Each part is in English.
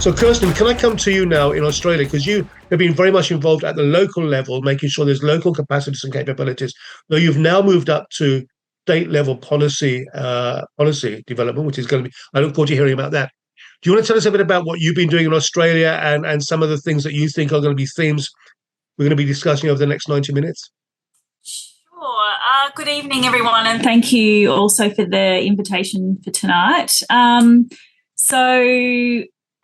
So, Kirsten, can I come to you now in Australia? Because you have been very much involved at the local level, making sure there's local capacities and capabilities, though you've now moved up to state level policy development, which is going to be, I look forward to hearing about that. Do you want to tell us a bit about what you've been doing in Australia and some of the things that you think are going to be themes we're going to be discussing over the next 90 minutes? Sure. Good evening, everyone, and thank you also for the invitation for tonight.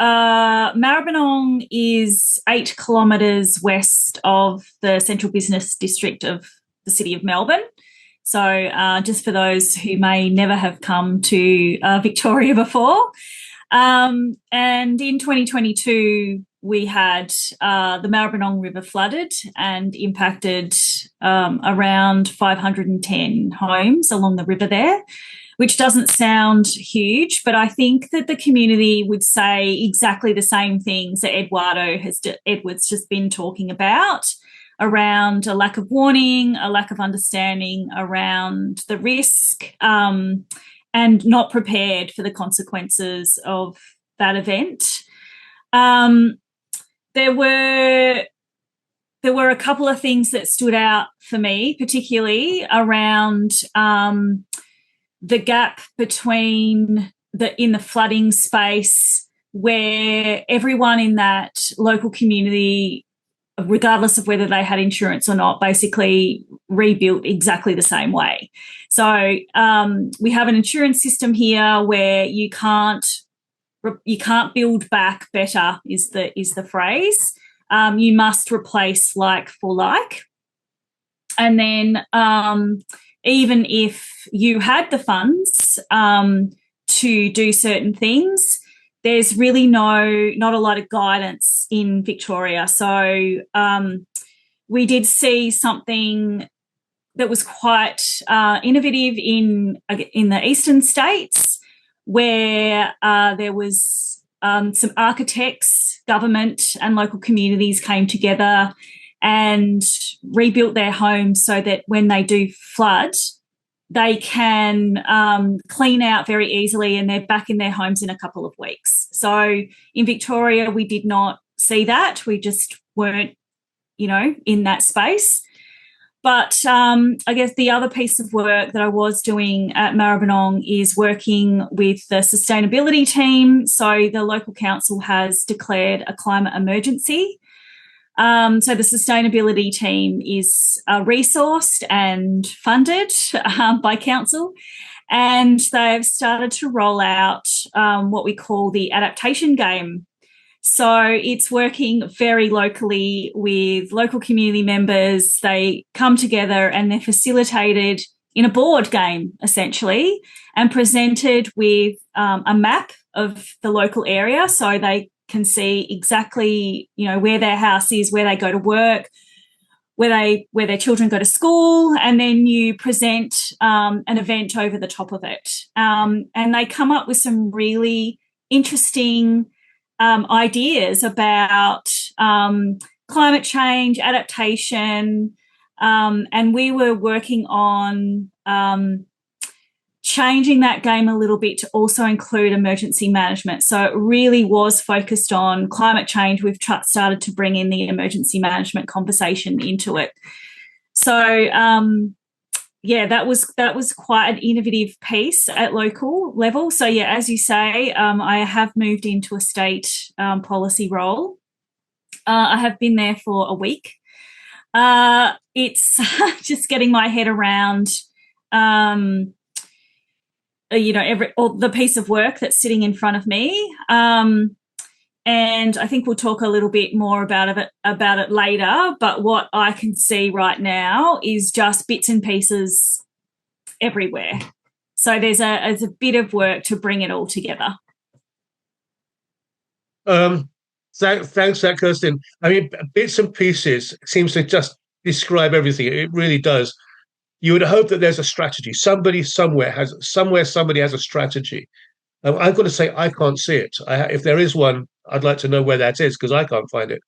Maribyrnong is 8 kilometres west of the central business district of the city of Melbourne. So just for those who may never have come to Victoria before. And in 2022, we had the Maribyrnong River flooded and impacted around 510 homes along the river there, which doesn't sound huge, but I think that the community would say exactly the same things that Edward's just been talking about around a lack of warning, a lack of understanding around the risk, and not prepared for the consequences of that event. There were a couple of things that stood out for me, particularly around the gap between in the flooding space, where everyone in that local community, regardless of whether they had insurance or not, basically rebuilt exactly the same way. So we have an insurance system here where you can't build back better is the phrase. You must replace like for like. And then even if you had the funds to do certain things, there's really not a lot of guidance in Victoria. So we did see something that was quite innovative in the eastern states, where there was some architects, government and local communities came together and rebuilt their homes so that when they do flood, they can clean out very easily and they're back in their homes in a couple of weeks. So in Victoria, we did not see that. We just weren't, in that space. But I guess the other piece of work that I was doing at Maribyrnong is working with the sustainability team. So the local council has declared a climate emergency. So the sustainability team is resourced and funded by council, and they've started to roll out what we call the adaptation game. So it's working very locally with local community members. They come together and they're facilitated in a board game, essentially, and presented with a map of the local area so they can see exactly, where their house is, where they go to work, where their children go to school, and then you present an event over the top of it. And they come up with some really interesting ideas about climate change, adaptation, and we were working on changing that game a little bit to also include emergency management. So it really was focused on climate change. We've started to bring in the emergency management conversation into it. So that was quite an innovative piece at local level. So as you say, I have moved into a state policy role. I have been there for a week. It's just getting my head around the piece of work that's sitting in front of me. And I think we'll talk a little bit more about it later. But what I can see right now is just bits and pieces everywhere. So there's a bit of work to bring it all together. Thanks for that, Kirsten. I mean, bits and pieces seems to just describe everything. It really does. You would hope that there's a strategy. Somebody somewhere has a strategy. I've got to say, I can't see it. If there is one, I'd like to know where that is, because I can't find it.